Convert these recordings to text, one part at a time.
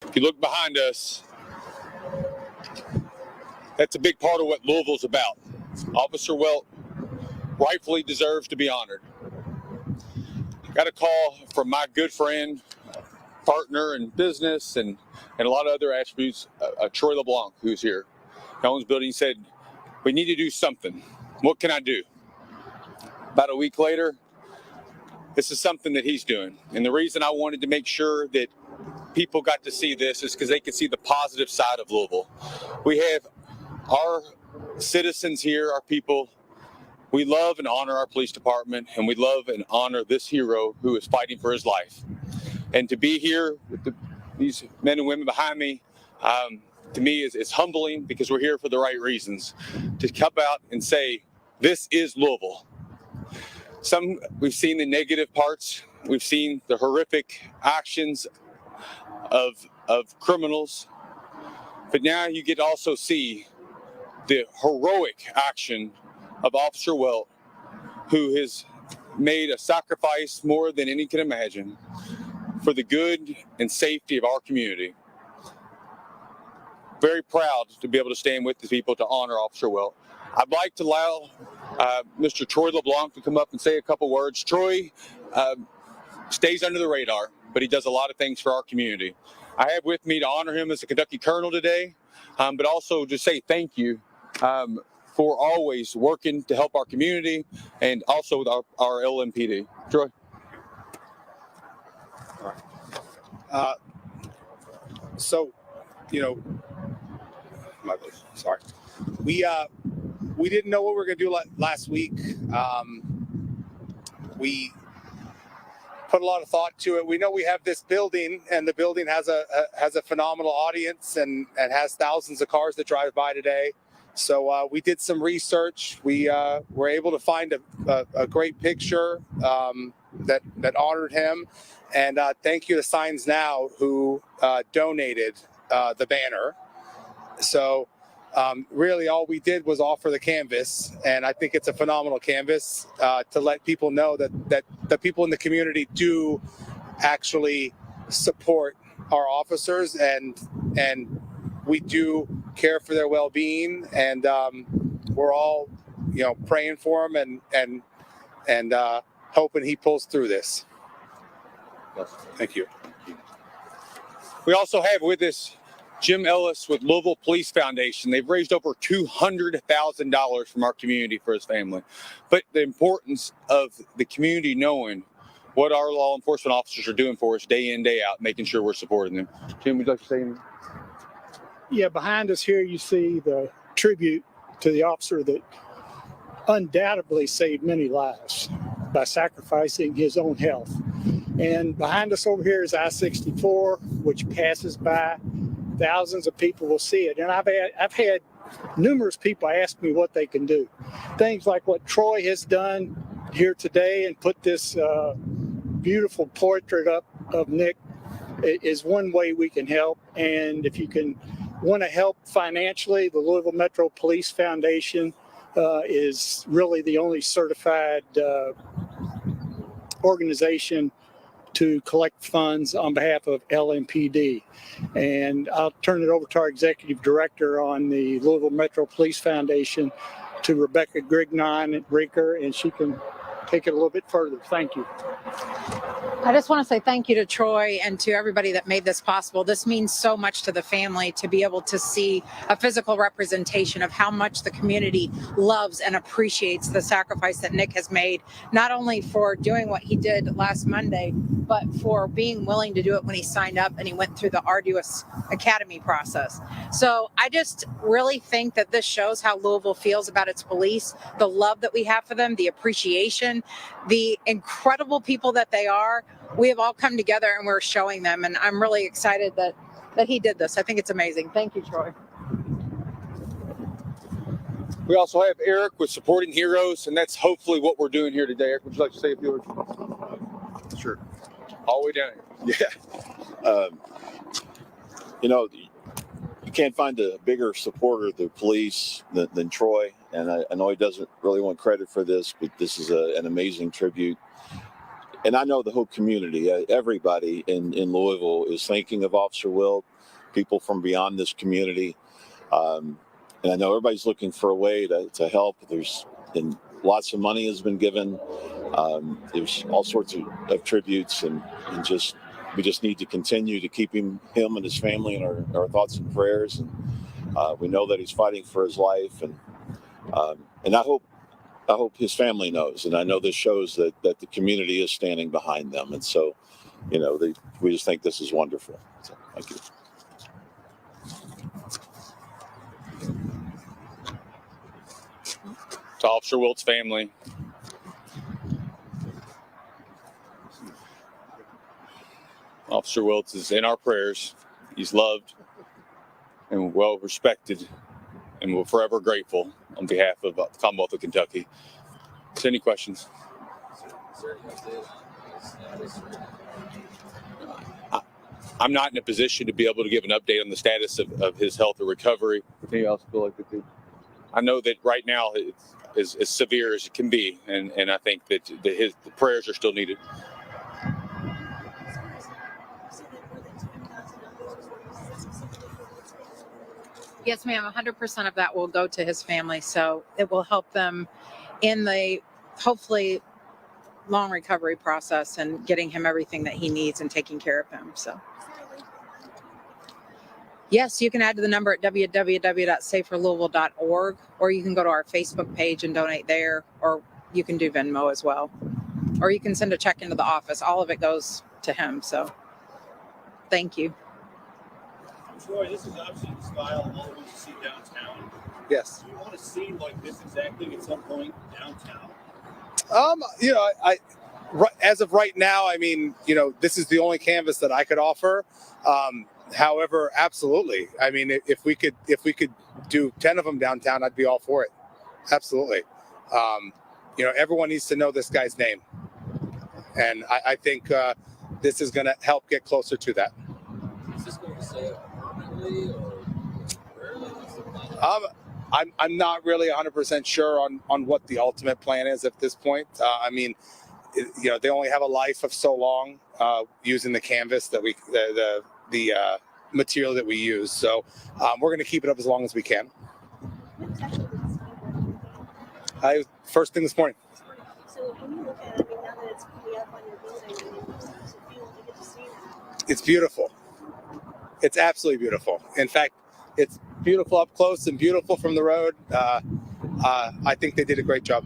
If you look behind us, that's a big part of what Louisville's about. Officer Wilt rightfully deserves to be honored. Got a call from my good friend, partner in business, and a lot of other attributes, Troy LeBlanc, who's here. He owns the building. He said, we need to do something. What can I do? About a week later, this is something that he's doing. And the reason I wanted to make sure that people got to see this is because they could see the positive side of Louisville. We have our citizens here, our people. We love and honor our police department, and we love and honor this hero who is fighting for his life. And to be here with these men and women behind me, to me is humbling, because we're here for the right reasons. To come out and say, this is Louisville. We've seen the negative parts. We've seen the horrific actions of criminals. But now you get to also see the heroic action of Officer Wilt, who has made a sacrifice more than any can imagine for the good and safety of our community. Very proud to be able to stand with these people to honor Officer Wilt. I'd like to allow Mr. Troy LeBlanc to come up and say a couple words. Troy stays under the radar, but he does a lot of things for our community. I have with me to honor him as a Kentucky Colonel today, but also just say thank you for always working to help our community, and also with our LMPD. Troy. So, sorry. We didn't know what we were going to do last week. We put a lot of thought to it. We know we have this building, and the building has a phenomenal audience and has thousands of cars that drive by today. So we did some research. We were able to find a great picture that honored him. And thank you to Signs Now, who donated the banner. So really all we did was offer the canvas, and I think it's a phenomenal canvas to let people know that the people in the community do actually support our officers, and we do care for their well-being, and we're all praying for him and hoping he pulls through this. Thank you. We also have with us Jim Ellis with Louisville Police Foundation. They've raised over $200,000 from our community for his family. But the importance of the community knowing what our law enforcement officers are doing for us day in, day out, making sure we're supporting them. Jim, would you like to say anything? Yeah, behind us here you see the tribute to the officer that undoubtedly saved many lives by sacrificing his own health. And behind us over here is I-64, which passes by. Thousands of people will see it. And I've had numerous people ask me what they can do. Things like what Troy has done here today and put this beautiful portrait up of Nick is one way we can help. And if you want to help financially, the Louisville Metro Police Foundation is really the only certified organization to collect funds on behalf of LMPD. And I'll turn it over to our executive director on the Louisville Metro Police Foundation, to Rebecca Grignon, and she can take it a little bit further. Thank you. I just want to say thank you to Troy and to everybody that made this possible. This means so much to the family to be able to see a physical representation of how much the community loves and appreciates the sacrifice that Nick has made, not only for doing what he did last Monday, but for being willing to do it when he signed up and he went through the arduous academy process. So I just really think that this shows how Louisville feels about its police, the love that we have for them, the appreciation, the incredible people that they are. We have all come together and we're showing them, and I'm really excited that he did this. I think it's amazing. Thank you, Troy. We also have Eric with Supporting Heroes, and that's hopefully what we're doing here today. Eric, would you like to say a few words? Sure. All the way down here. Yeah. You can't find a bigger supporter of the police than Troy, and I know he doesn't really want credit for this, but this is an amazing tribute. and I know the whole community, everybody in Louisville is thinking of Officer Wilt, people from beyond this community. And I know everybody's looking for a way to help. And lots of money has been given. There's all sorts of tributes, and we just need to continue to keep him and his family in our thoughts and prayers. And we know that he's fighting for his life, and I hope his family knows, and I know this shows that the community is standing behind them. And so, we just think this is wonderful. So, thank you. To Officer Wilt's family, Officer Wilt is in our prayers. He's loved and well respected, and we're forever grateful on behalf of the Commonwealth of Kentucky. So, any questions? I'm not in a position to be able to give an update on the status of his health or recovery. Anything else feel like I know that right now it's as severe as it can be, and I think that the prayers are still needed. Yes, ma'am. 100% of that will go to his family, so it will help them in the hopefully long recovery process and getting him everything that he needs and taking care of him. So, yes, you can add to the number at www.saferlouisville.org, or you can go to our Facebook page and donate there, or you can do Venmo as well, or you can send a check into the office. All of it goes to him. So, thank you. Troy, this is obviously the style of all of us you see downtown. Yes. Do you want to see like this exactly at some point downtown? As of right now, I mean, this is the only canvas that I could offer. However, absolutely. I mean, if we could do 10 of them downtown, I'd be all for it. Absolutely. Everyone needs to know this guy's name, and I think this is going to help get closer to that. Is this going to stay permanently or rarely? I'm not really 100% sure on what the ultimate plan is at this point. I mean, they only have a life of so long using the canvas that the material that we use. So we're going to keep it up as long as we can. First thing this morning. So when you look at it, now that it's fully up on your building, how does it feel when you get to see that? It's beautiful. It's absolutely beautiful. In fact, it's beautiful up close and beautiful from the road. I think they did a great job.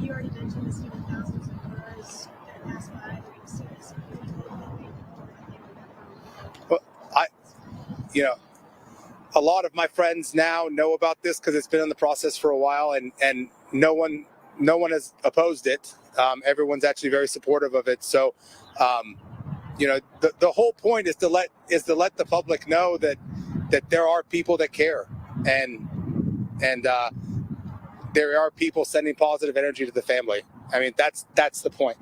You already mentioned the seeing thousands of cars that pass by. Have you seen this? Well, a lot of my friends now know about this because it's been in the process for a while, and no one has opposed it. Everyone's actually very supportive of it. So, the whole point is to let the public know that there are people that care, and there are people sending positive energy to the family. I mean, that's the point.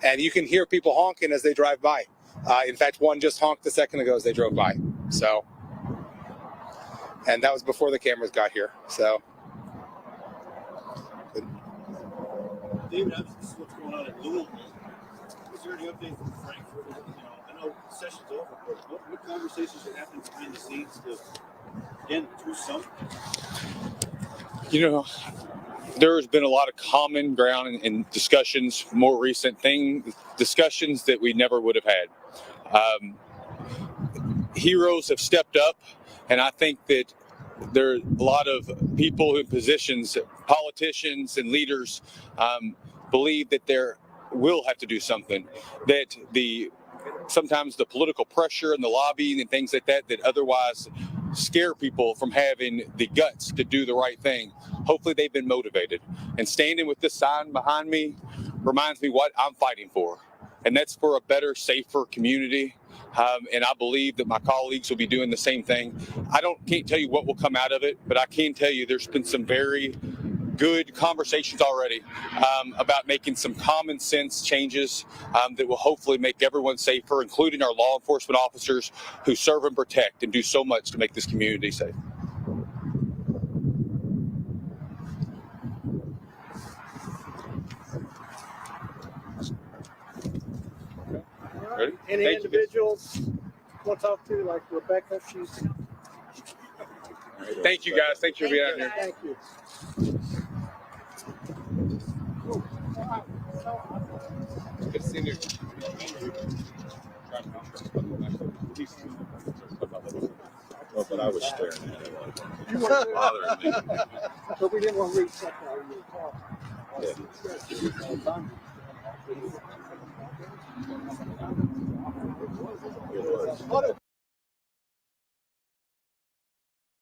And you can hear people honking as they drive by. In fact, one just honked a second ago as they drove by. So, and that was before the cameras got here. So, David, this is what's going on at Louisville. Is there any update from Frankfurt? I know the session's over, but what conversations are happening behind the scenes to, again, do something? There's been a lot of common ground in discussions, more recent discussions that we never would have had. Heroes have stepped up, and I think that there are a lot of people in positions, politicians and leaders, believe that there will have to do something, that sometimes the political pressure and the lobbying and things like that otherwise scare people from having the guts to do the right thing. Hopefully they've been motivated, and standing with this sign behind me reminds me what I'm fighting for, and that's for a better, safer community. And I believe that my colleagues will be doing the same thing. Can't tell you what will come out of it, but I can tell you there's been some very good conversations already about making some common sense changes that will hopefully make everyone safer, including our law enforcement officers who serve and protect and do so much to make this community safe. Ready? Any Thank you. individuals want to talk to, like Rebecca, she's. Thank you guys. Thank you for being out here. Thank you. Good seeing you. Well, but I was staring at it. You weren't there, Bothering me. but we didn't want to reach that far. You were talking. It was.